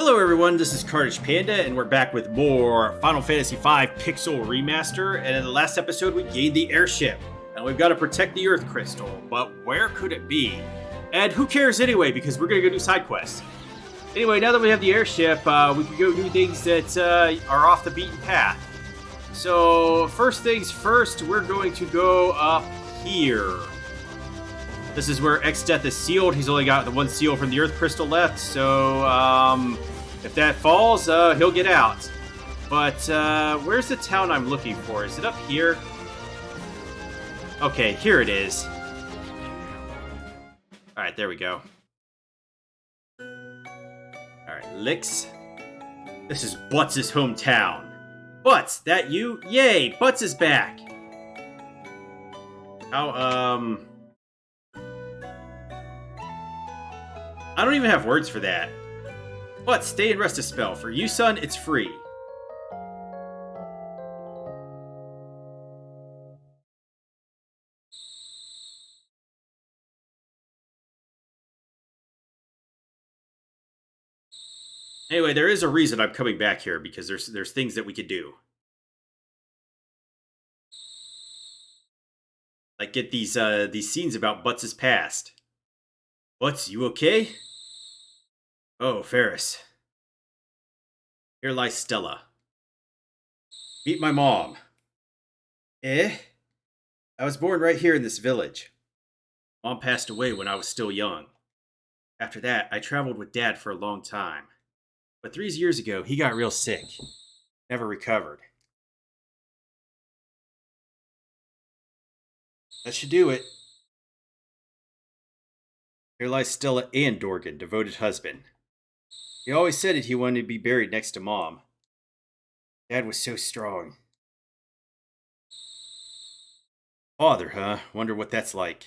Hello everyone, this is Carnage Panda, and we're back with more Final Fantasy V Pixel Remaster, and in the last episode we gained the airship, and we've got to protect the Earth Crystal, but where could it be? And who cares anyway, because we're going to go do side quests. Anyway, now that we have the airship, we can go do things that are off the beaten path. So, first things first, we're going to go up here. This is where X-Death is sealed. He's only got the one seal from the Earth Crystal left, so if that falls, he'll get out. But where's the town I'm looking for? Is it up here? Okay, here it is. Alright, there we go. Alright, Licks. This is Butts' hometown. Butts, that you? Yay, Butts is back. How, I don't even have words for that. But stay and rest a spell. For you, son, it's free. Anyway, there is a reason I'm coming back here, because there's things that we could do. Like get these scenes about Butts' past. Butts, you okay? Oh, Ferris. Here lies Stella. Meet my mom. Eh? I was born right here in this village. Mom passed away when I was still young. After that, I traveled with Dad for a long time. But 3 years ago, he got real sick. Never recovered. That should do it. Here lies Stella and Dorgan, devoted husband. He always said that he wanted to be buried next to Mom. Dad was so strong. Father, huh? Wonder what that's like.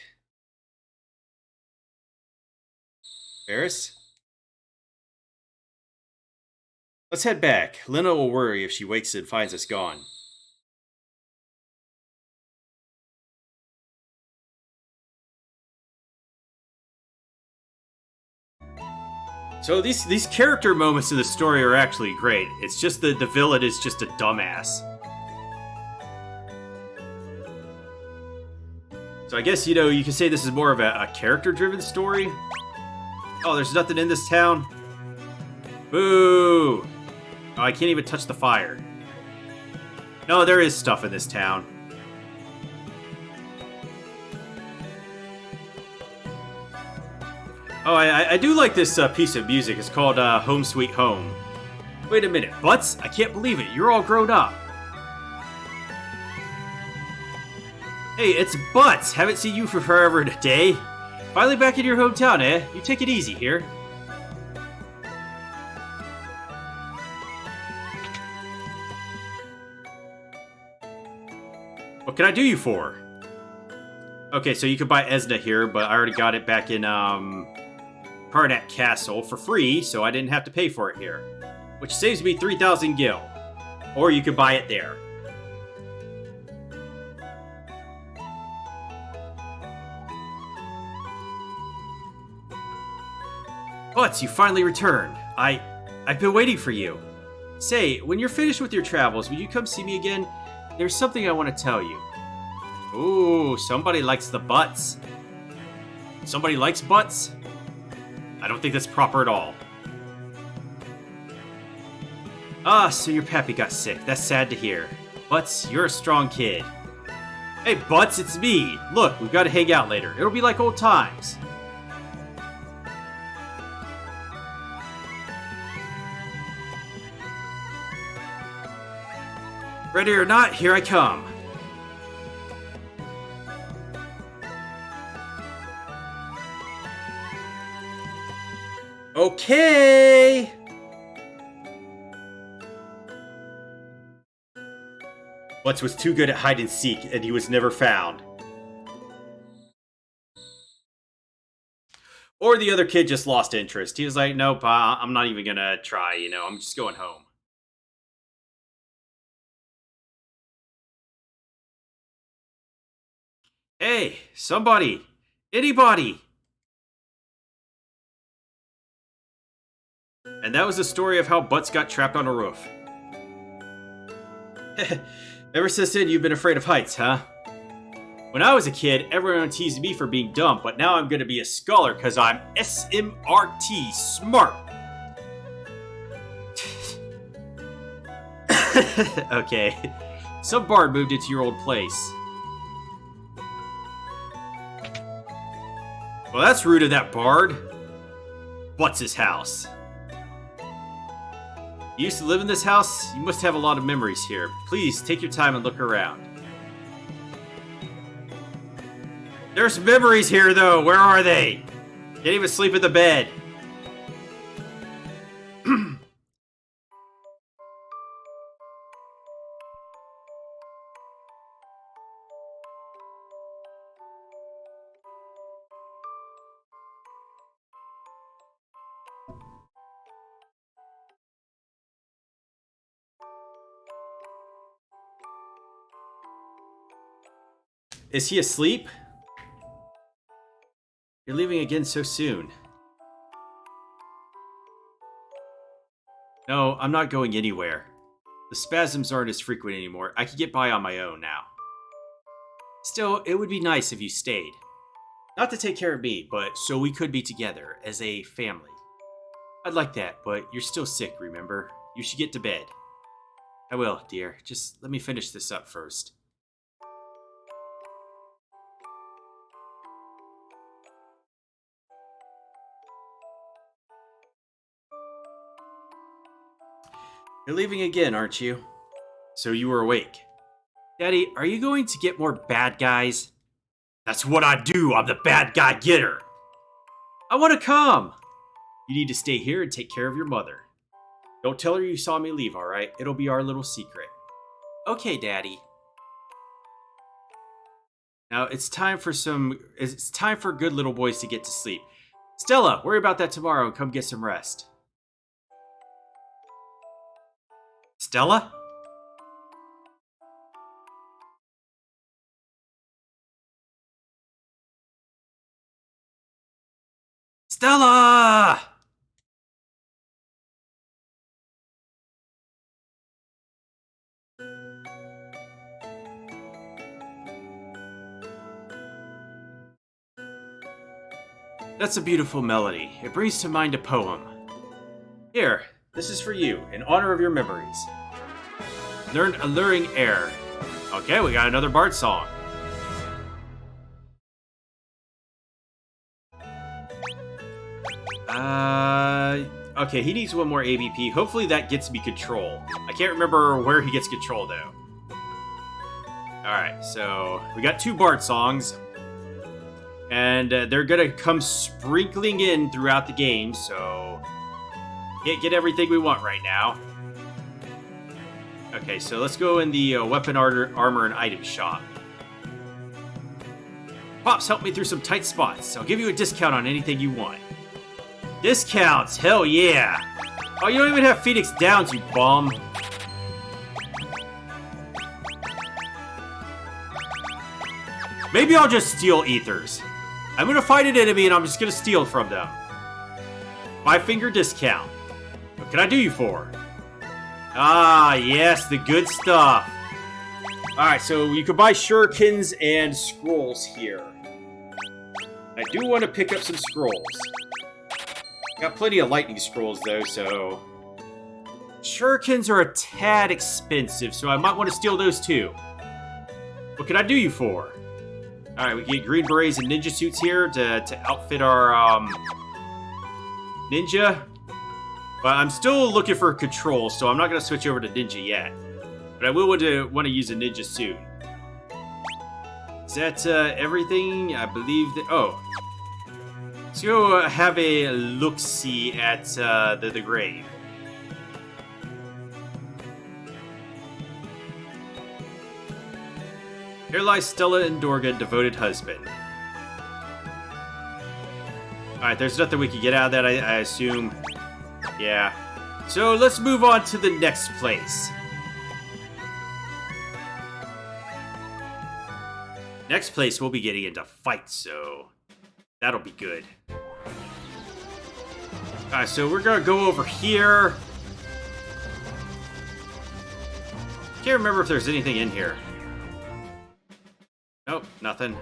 Ferris? Let's head back. Lena will worry if she wakes and finds us gone. So these character moments in the story are actually great. It's just the villain is just a dumbass. So I guess, you can say this is more of a character-driven story. Oh, there's nothing in this town? Boo! Oh, I can't even touch the fire. No, there is stuff in this town. Oh, I do like this piece of music. It's called Home Sweet Home. Wait a minute, Butts? I can't believe it. You're all grown up. Hey, it's Butts. Haven't seen you for forever and a day. Finally back in your hometown, eh? You take it easy here. What can I do you for? Okay, so you could buy Esna here, but I already got it back in, Karnak Castle for free, so I didn't have to pay for it here. Which saves me 3,000 gil. Or you could buy it there. Butts, you finally returned. I've been waiting for you. Say, when you're finished with your travels, will you come see me again? There's something I want to tell you. Ooh, somebody likes the Butts. Somebody likes Butts? I don't think that's proper at all. Ah, so your pappy got sick. That's sad to hear. Butts, you're a strong kid. Hey, Butts, it's me. Look, we've got to hang out later. It'll be like old times. Ready or not, here I come. Okay! Butts was too good at hide and seek, and he was never found. Or the other kid just lost interest. He was like, nope, I'm not even gonna try, I'm just going home. Hey, somebody! Anybody! And that was the story of how Butts got trapped on a roof. Ever since then, you've been afraid of heights, huh? When I was a kid, everyone teased me for being dumb, but now I'm gonna be a scholar because I'm SMRT, smart. Okay. Some bard moved into your old place. Well, that's rude of that bard. What's his house? You used to live in this house? You must have a lot of memories here. Please, take your time and look around. There's memories here, though. Where are they? Can't even sleep in the bed. Is he asleep? You're leaving again so soon. No, I'm not going anywhere. The spasms aren't as frequent anymore. I can get by on my own now. Still, it would be nice if you stayed. Not to take care of me, but so we could be together as a family. I'd like that, but you're still sick, remember? You should get to bed. I will, dear. Just let me finish this up first. You're leaving again, aren't you? So you were awake. Daddy, are you going to get more bad guys? That's what I do. I'm the bad guy getter. I want to come. You need to stay here and take care of your mother. Don't tell her you saw me leave, all right? It'll be our little secret. Okay, Daddy. Now it's time for good little boys to get to sleep. Stella, worry about that tomorrow and come get some rest. Stella? Stella! That's a beautiful melody. It brings to mind a poem. Here, this is for you, in honor of your memories. Learn alluring air. Okay, we got another bard song. Okay, he needs one more ABP. Hopefully that gets me control. I can't remember where he gets control, though. Alright, so we got 2 bard songs. And they're gonna come sprinkling in throughout the game, so can't get everything we want right now. Okay, so let's go in the weapon armor and item shop. Pops, help me through some tight spots. I'll give you a discount on anything you want. Discounts, hell yeah! Oh, you don't even have Phoenix Downs, you bum. Maybe I'll just steal ethers. I'm gonna fight an enemy and I'm just gonna steal from them. 5-finger discount. What can I do you for? Ah, yes, the good stuff. Alright, so you can buy shurikens and scrolls here. I do want to pick up some scrolls. Got plenty of lightning scrolls, though, so... Shurikens are a tad expensive, so I might want to steal those, too. What can I do you for? Alright, we get green berets and ninja suits here to outfit our, ninja. But I'm still looking for control, so I'm not going to switch over to ninja yet. But I will want to use a ninja suit. Is that, everything? I believe that... Oh. Let's go have a look-see at, the grave. Here lies Stella and Dorga, devoted husband. Alright, there's nothing we can get out of that, I assume. Yeah. So let's move on to the next place. Next place, we'll be getting into fights, so that'll be good. Alright, so we're gonna go over here. Can't remember if there's anything in here. Nope, nothing.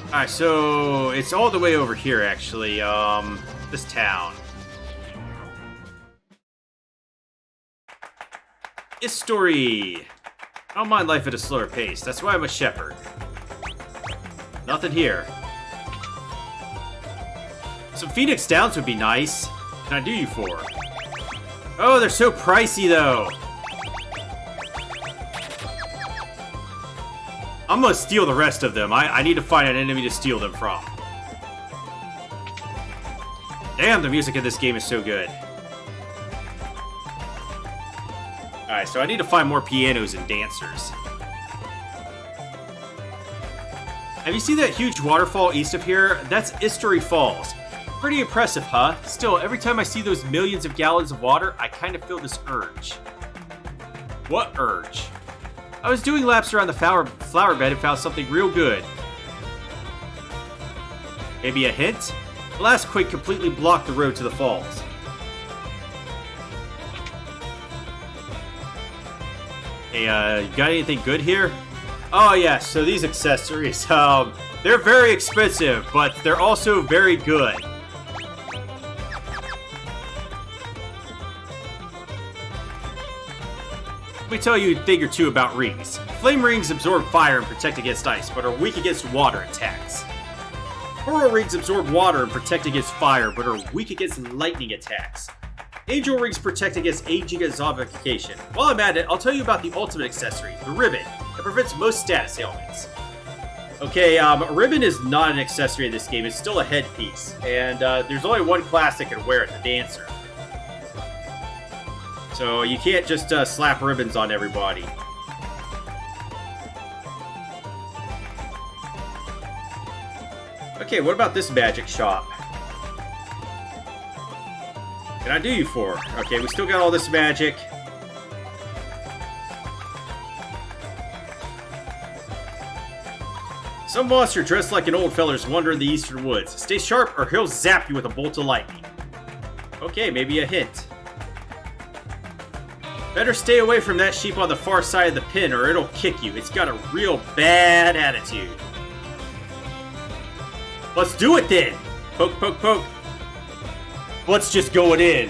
Alright, so it's all the way over here, actually. This town. History! I don't mind life at a slower pace. That's why I'm a shepherd. Nothing here. Some Phoenix Downs would be nice. What can I do you for? Oh, they're so pricey, though. I'm gonna steal the rest of them. I need to find an enemy to steal them from. Damn, the music in this game is so good. Alright, so I need to find more pianos and dancers. Have you seen that huge waterfall east of here? That's History Falls. Pretty impressive, huh? Still, every time I see those millions of gallons of water, I kind of feel this urge. What urge? I was doing laps around the flower bed and found something real good. Maybe a hint? The last quake completely blocked the road to the falls. Hey, you got anything good here? Oh yeah, so these accessories, they're very expensive, but they're also very good. Let me tell you a thing or two about rings. Flame rings absorb fire and protect against ice, but are weak against water attacks. Coral rings absorb water and protect against fire, but are weak against lightning attacks. Angel rings protect against aging and zombification. While I'm at it, I'll tell you about the ultimate accessory, the ribbon, that prevents most status ailments. Okay, a ribbon is not an accessory in this game, it's still a headpiece, and there's only one class that can wear it, the dancer. So you can't just slap ribbons on everybody. Okay, what about this magic shop? What can I do you for? Okay, we still got all this magic. Some monster dressed like an old feller's wandering the eastern woods. Stay sharp or he'll zap you with a bolt of lightning. Okay, maybe a hint. Better stay away from that sheep on the far side of the pen or it'll kick you. It's got a real bad attitude. Let's do it then! Poke, poke, poke. Let's just go it in.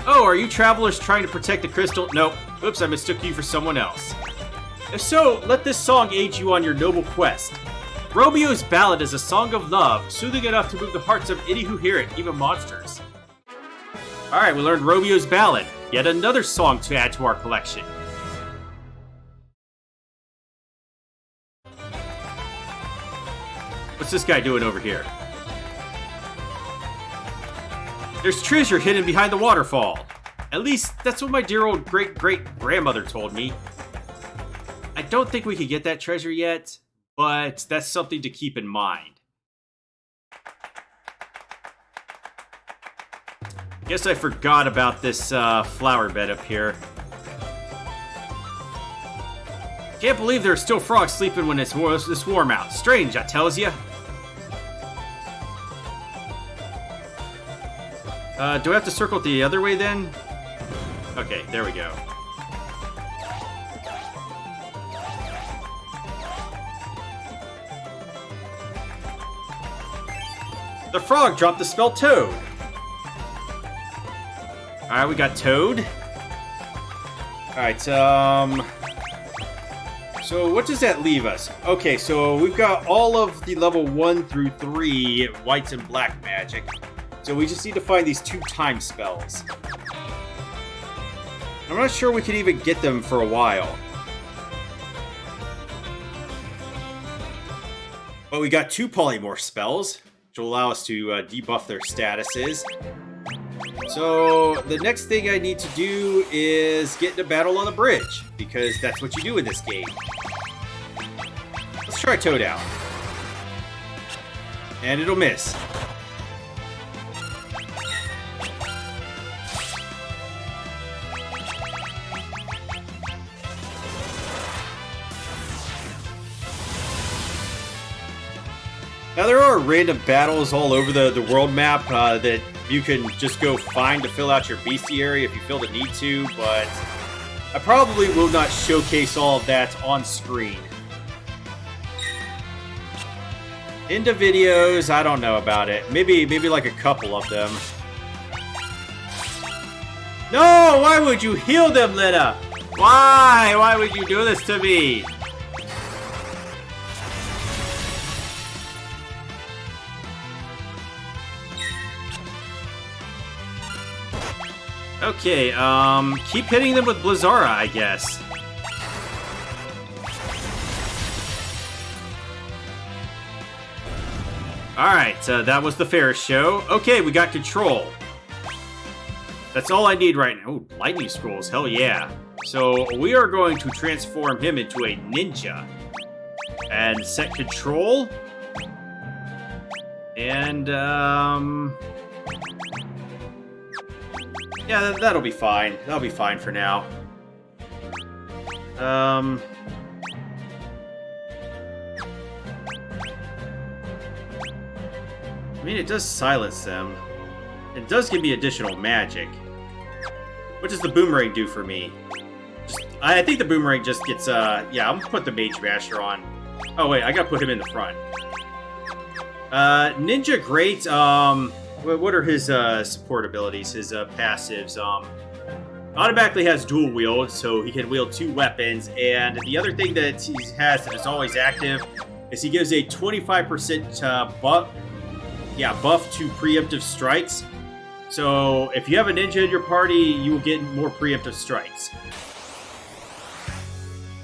Oh, are you travelers trying to protect the crystal? Nope. Oops, I mistook you for someone else. If so, let this song aid you on your noble quest. Romeo's Ballad is a song of love, soothing enough to move the hearts of any who hear it, even monsters. Alright, we learned Romeo's Ballad. Yet another song to add to our collection. What's this guy doing over here? There's treasure hidden behind the waterfall. At least, that's what my dear old great-great-grandmother told me. I don't think we could get that treasure yet, but that's something to keep in mind. Guess I forgot about this flower bed up here. Can't believe there are still frogs sleeping when it's this warm out. Strange, I tells ya. Do I have to circle it the other way then? Okay, there we go. The frog dropped the spell Toad. Alright, we got Toad. Alright, so what does that leave us? Okay, so we've got all of the level 1 through 3 whites and black magic. So we just need to find these 2 time spells. I'm not sure we could even get them for a while. But we got 2 polymorph spells, which will allow us to debuff their statuses. So the next thing I need to do is get into battle on the bridge, because that's what you do in this game. Let's try Toad out. And it'll miss. Now, there are random battles all over the world map that you can just go find to fill out your bestiary if you feel the need to, but I probably will not showcase all of that on screen. Into videos, I don't know about it. Maybe like a couple of them. No! Why would you heal them, Lena? Why? Why would you do this to me? Okay, keep hitting them with Blizzara, I guess. Alright, that was the Ferris show. Okay, we got control. That's all I need right now. Ooh, lightning scrolls, hell yeah. So, we are going to transform him into a ninja. And set control. And, yeah, that'll be fine. That'll be fine for now. I mean, it does silence them. It does give me additional magic. What does the boomerang do for me? I think the boomerang just gets, yeah, I'm gonna put the Mage Masher on. Oh, wait, I gotta put him in the front. Ninja Great, what are his, support abilities, his, passives? Automatically has dual wield, so he can wield 2 weapons, and the other thing that he has that is always active is he gives a 25% buff to preemptive strikes. So if you have a ninja in your party, you will get more preemptive strikes.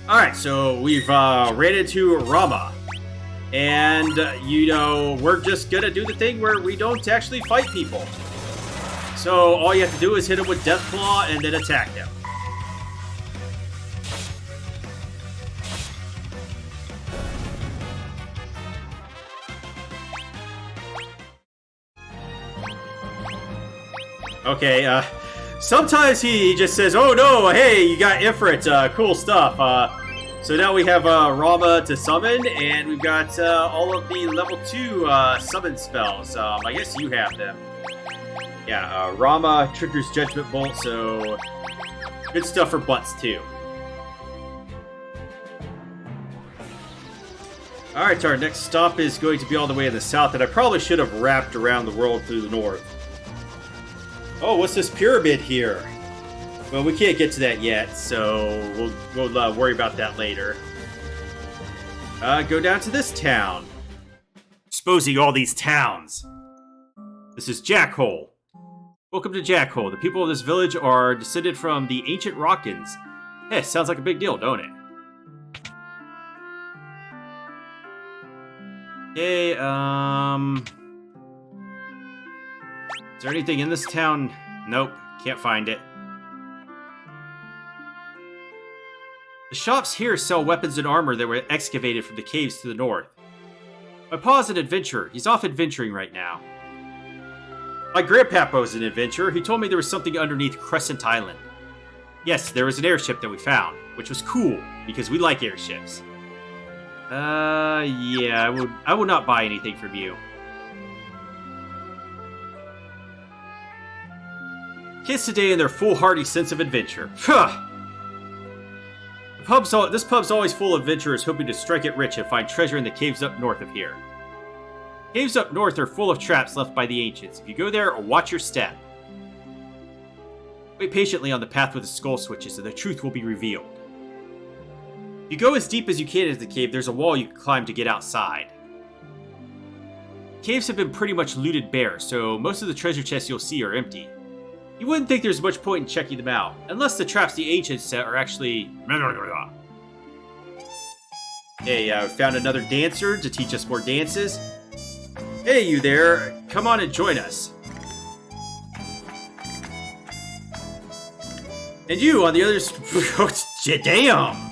Alright, so we've ran into Rama. And, you know, we're just gonna do the thing where we don't actually fight people. So all you have to do is hit him with Deathclaw and then attack them. Okay, sometimes he just says, oh no, hey, you got Ifrit, cool stuff. So now we have Rama to summon, and we've got all of the level 2 summon spells. I guess you have them. Yeah, Rama triggers Judgment Bolt, so good stuff for butts too. Alright, our next stop is going to be all the way in the south, and I probably should have wrapped around the world through the north. Oh, what's this pyramid here? Well, we can't get to that yet, so we'll worry about that later. Go down to this town. Exposing all these towns. This is Jackhole. Welcome to Jackhole. The people of this village are descended from the ancient Rockins. Hey, sounds like a big deal, don't it? Okay, is there anything in this town? Nope, can't find it. The shops here sell weapons and armor that were excavated from the caves to the north. My pa's an adventurer. He's off adventuring right now. My grandpapa was an adventurer. He told me there was something underneath Crescent Island. Yes, there was an airship that we found, which was cool, because we like airships. Yeah, I will not buy anything from you. Kids today in their foolhardy sense of adventure. Huh! This pub's always full of adventurers hoping to strike it rich and find treasure in the caves up north of here. Caves up north are full of traps left by the ancients. If you go there, watch your step. Wait patiently on the path with the skull switches and the truth will be revealed. If you go as deep as you can into the cave, there's a wall you can climb to get outside. Caves have been pretty much looted bare, so most of the treasure chests you'll see are empty. You wouldn't think there's much point in checking them out, unless the traps the ancients set are actually... Hey, we found another dancer to teach us more dances. Hey, you there. Come on and join us. And you on the other... Damn!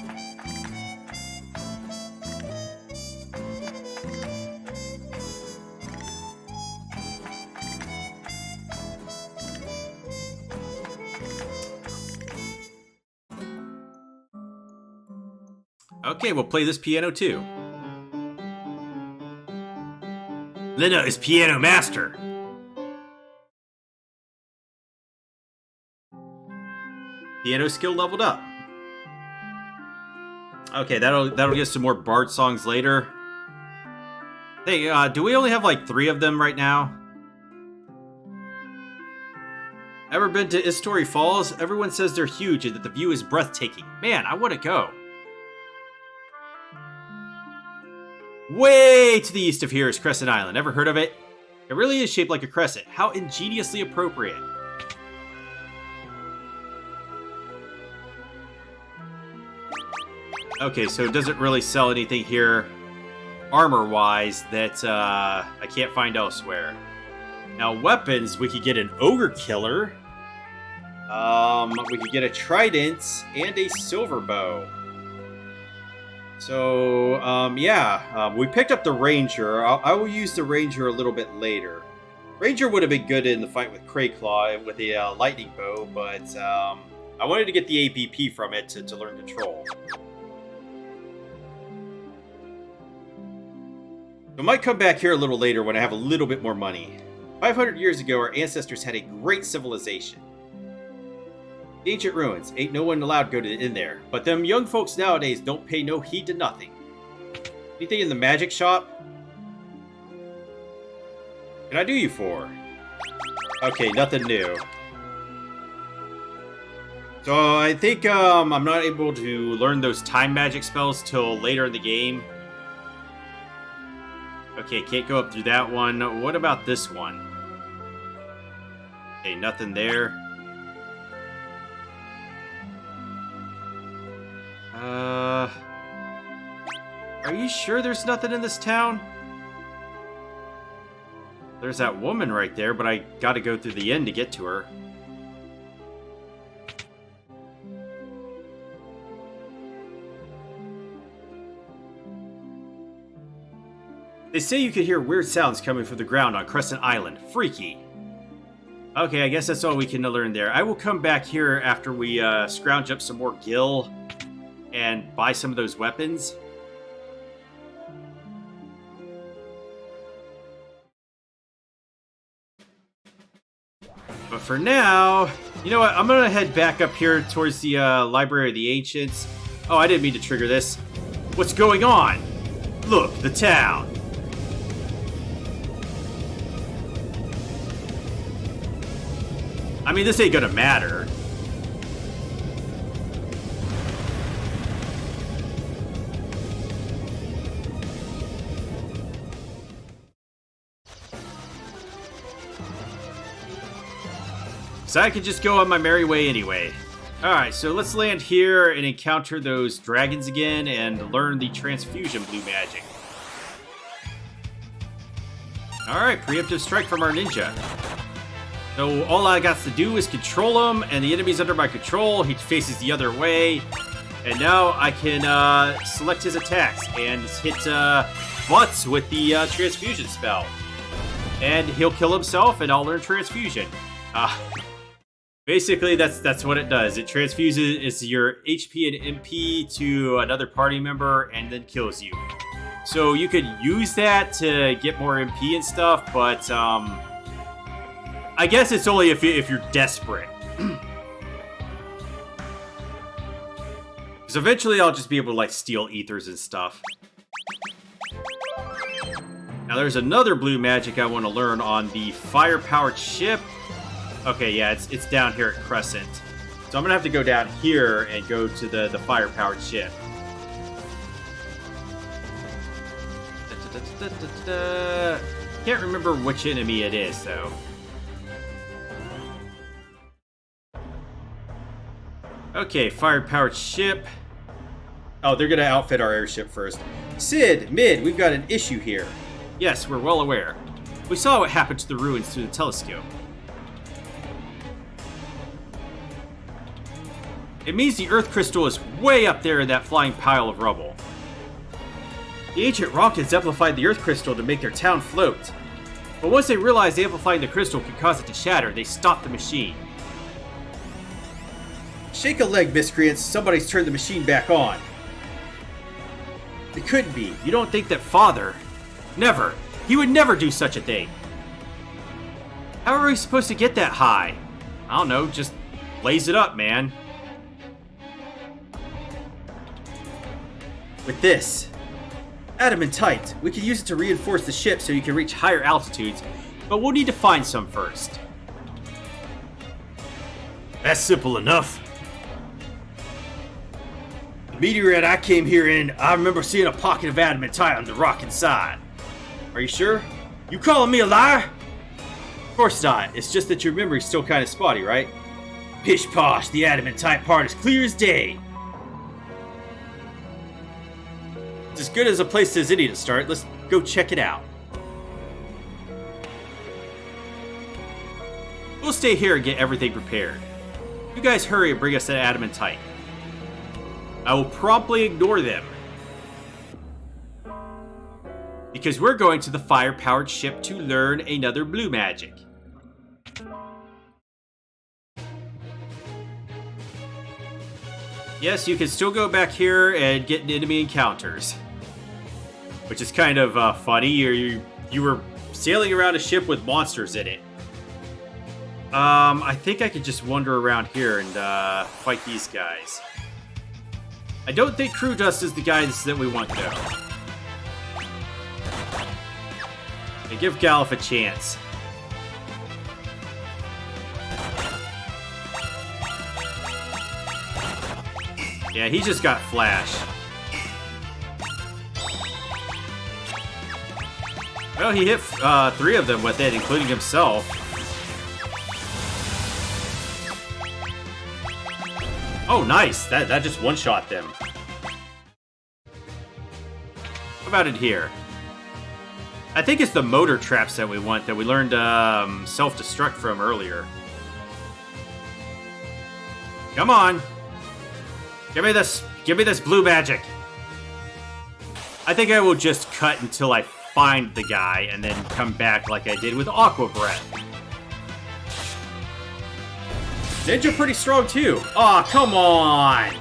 Okay, we'll play this piano too. Lena is piano master. Piano skill leveled up. Okay, that'll get some more Bard songs later. Hey, do we only have like 3 of them right now? Ever been to Istory Falls? Everyone says they're huge and that the view is breathtaking. Man, I want to go. Way to the east of here is Crescent Island. Ever heard of it? It really is shaped like a crescent. How ingeniously appropriate. Okay, so it doesn't really sell anything here armor-wise that I can't find elsewhere. Now, weapons, we could get an Ogre Killer. We could get a Trident and a Silver Bow. So, we picked up the Ranger. I will use the Ranger a little bit later. Ranger would have been good in the fight with Crayclaw with a Lightning Bow, but I wanted to get the APP from it to learn Control. I might come back here a little later when I have a little bit more money. 500 years ago, our ancestors had a great civilization. The ancient ruins. Ain't no one allowed to go in there. But them young folks nowadays don't pay no heed to nothing. Anything in the magic shop? What can I do you for? Okay, nothing new. So I think I'm not able to learn those time magic spells till later in the game. Okay, can't go up through that one. What about this one? Okay, nothing there. Are you sure there's nothing in this town? There's that woman right there, but I gotta go through the inn to get to her. They say you can hear weird sounds coming from the ground on Crescent Island. Freaky. Okay, I guess that's all we can learn there. I will come back here after we scrounge up some more gil and buy some of those weapons. But for now, you know what? I'm going to head back up here towards the Library of the Ancients. Oh, I didn't mean to trigger this. What's going on? Look, the town. I mean, this ain't gonna matter. So I could just go on my merry way anyway. Alright, so let's land here and encounter those dragons again and learn the transfusion blue magic. Alright, preemptive strike from our ninja. So all I got to do is control him, and the enemy's under my control. He faces the other way. And now I can select his attacks and hit butts with the transfusion spell. And he'll kill himself, and I'll learn transfusion. Basically, that's what it does. It transfuses your HP and MP to another party member and then kills you. So you could use that to get more MP and stuff, but I guess it's only if you're desperate. Because eventually I'll just be able to like steal ethers and stuff. Now there's another blue magic I want to learn on the fire-powered ship. Okay, yeah, it's down here at Crescent. So I'm gonna have to go down here and go to the fire-powered ship. Can't remember which enemy it is though. Okay, fire-powered ship. Oh, they're gonna outfit our airship first. Sid, Mid, we've got an issue here. Yes, we're well aware. We saw what happened to the ruins through the telescope. It means the Earth Crystal is way up there in that flying pile of rubble. The ancient rockets amplified the Earth Crystal to make their town float. But once they realized amplifying the crystal could cause it to shatter, they stopped the machine. Shake a leg, miscreants. Somebody's turned the machine back on. It couldn't be. You don't think that Father... Never. He would never do such a thing. How are we supposed to get that high? I don't know, just blaze it up, man. With this adamantite, we can use it to reinforce the ship so you can reach higher altitudes, but we'll need to find some first. That's simple enough. The meteorite I came here in, I remember seeing a pocket of adamantite on the rock inside. Are you sure? You calling me a liar? Of course not. It's just that your memory's still kind of spotty, right? Pish posh, the adamantite part is clear as day. It's as good as a place as any to start. Let's go check it out. We'll stay here and get everything prepared. You guys hurry and bring us that adamantite. I will promptly ignore them, because we're going to the fire-powered ship to learn another blue magic. Yes, you can still go back here and get enemy encounters, which is kind of funny. You were sailing around a ship with monsters in it. I think I could just wander around here and fight these guys. I don't think Crew Dust is the guys that we want, though. And give Galuf a chance. Yeah, he just got Flash. Well, he hit 3 of them with it, including himself. Oh, nice. That just one-shot them. How about it here? I think it's the motor traps that we want, that we learned self-destruct from earlier. Come on. Give me this blue magic. I think I will just cut until I find the guy and then come back like I did with Aqua Breath. Ninja pretty strong too. Aw, come on.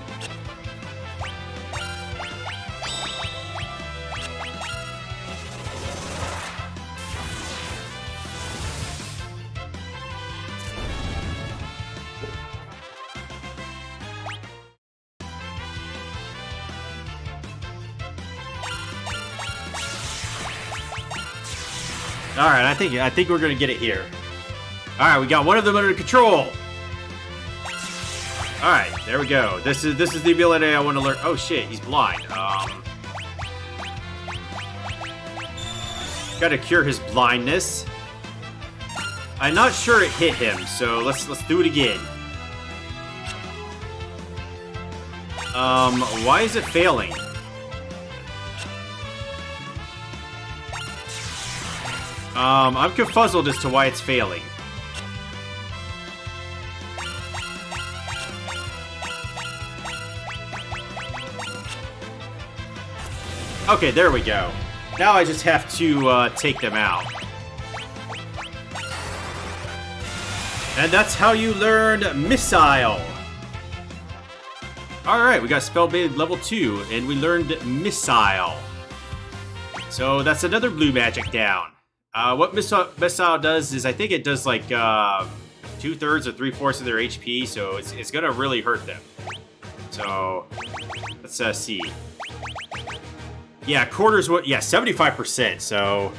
All right, I think we're gonna get it here. All right, we got one of them under control. All right, there we go. This is the ability I want to learn. Oh shit, he's blind. Gotta cure his blindness. I'm not sure it hit him, so let's do it again. Why is it failing? I'm confuzzled as to why it's failing. Okay, there we go. Now I just have to take them out. And that's how you learn Missile. Alright, we got Spellbait level 2, and we learned Missile. So that's another blue magic down. What Missile does is, I think it does like 2/3 or 3/4 of their HP, so it's gonna really hurt them. So let's see. Yeah, quarters. What? Yeah, 75%. So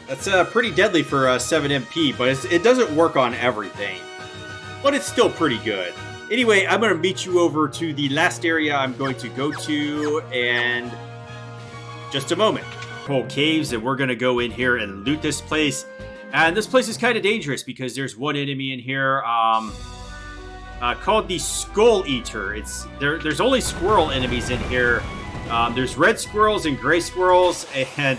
that's pretty deadly for 7 MP, but it doesn't work on everything. But it's still pretty good. Anyway, I'm gonna meet you over to the last area I'm going to go to, and just a moment. Whole caves, and we're gonna go in here and loot this place. And this place is kind of dangerous because there's one enemy in here called the Skull Eater. There's only squirrel enemies in here. There's red squirrels and gray squirrels, and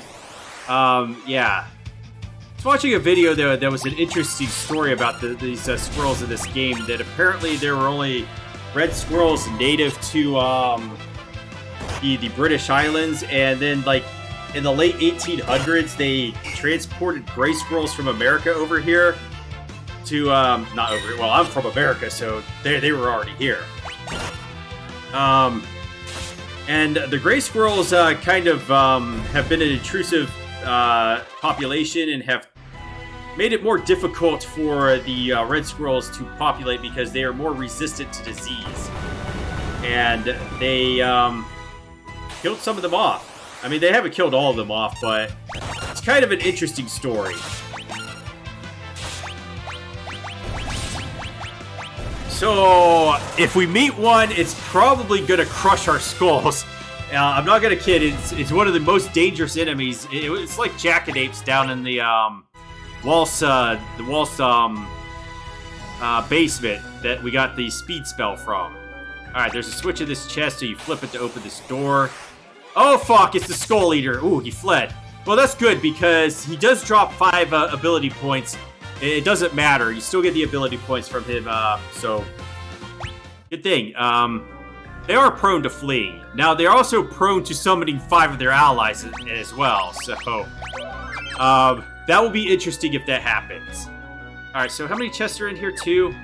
yeah. I was watching a video that was an interesting story about these squirrels in this game, that apparently there were only red squirrels native to the British Islands, and then like in the late 1800s they transported gray squirrels from America over here to not over here. Well, I'm from America, so they were already here. And the gray squirrels kind of have been an intrusive population and have made it more difficult for the red squirrels to populate because they are more resistant to disease. And they killed some of them off. I mean, they haven't killed all of them off, but it's kind of an interesting story. So, if we meet one, it's probably going to crush our skulls. I'm not going to kid, it's one of the most dangerous enemies. It's like jackanapes down in the Waltz basement that we got the speed spell from. Alright, there's a switch in this chest, so you flip it to open this door. Oh, fuck, it's the Skull Eater. Ooh, he fled. Well, that's good, because he does drop 5 ability points. It doesn't matter. You still get the ability points from him, so... Good thing. They are prone to fleeing. Now, they're also prone to summoning 5 of their allies as well, so... that will be interesting if that happens. Alright, so how many chests are in here, too?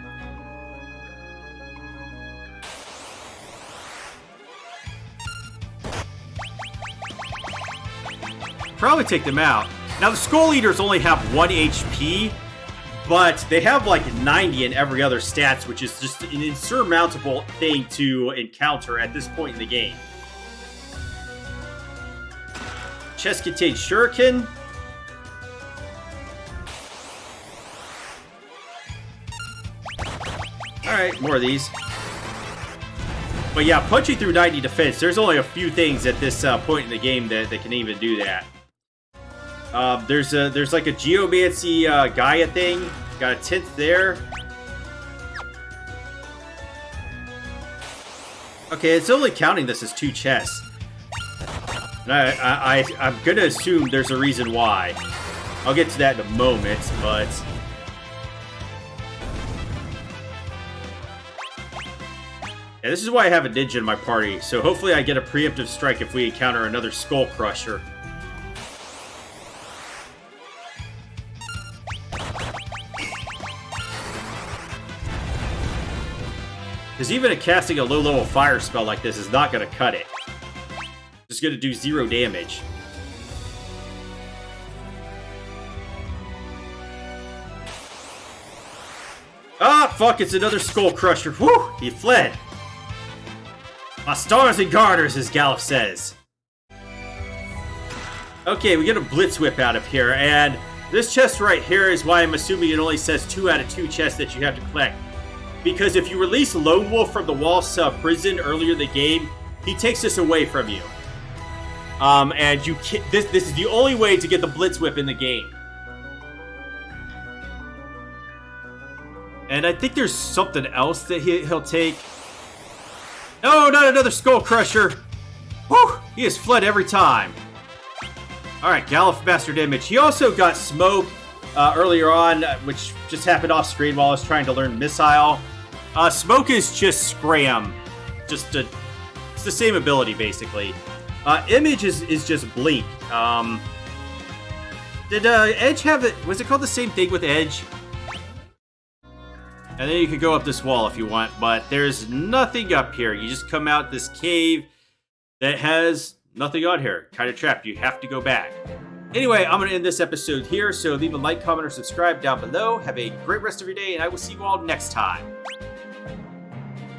Probably take them out. Now, the Skull Eaters only have 1 HP, but they have like 90 in every other stats, which is just an insurmountable thing to encounter at this point in the game. Chest contains shuriken. Alright, more of these. But yeah, punching through 90 defense, there's only a few things at this point in the game that can even do that. There's like a geomancy Gaia thing. Got a 10th there. Okay, it's only counting this as 2 chests. And I'm gonna assume there's a reason why. I'll get to that in a moment, but... Yeah, this is why I have a ninja in my party, so hopefully I get a preemptive strike if we encounter another Skull Crusher. Because even casting a low-level fire spell like this is not going to cut it. It's going to do 0 damage. Ah, fuck, it's another Skull Crusher. Whew, he fled. My stars and garters, as Galuf says. Okay, we get a Blitz Whip out of here, and this chest right here is why I'm assuming it only says 2 out of 2 chests that you have to collect. Because if you release Lone Wolf from the Waltz prison earlier in the game, he takes this away from you. And you this is the only way to get the Blitz Whip in the game. And I think there's something else that he'll take. No, not another Skull Crusher. Whew, he has fled every time. Alright, Galuf Mastered Image. He also got Smoke earlier on, which just happened off screen while I was trying to learn Missile. Smoke is just Scram. It's the same ability, basically. Image is just Blink. Did Edge have it? Was it called the same thing with Edge? And then you can go up this wall if you want, but there's nothing up here. You just come out this cave that has nothing on here. Kind of trapped. You have to go back. Anyway, I'm going to end this episode here, so leave a like, comment, or subscribe down below. Have a great rest of your day, and I will see you all next time.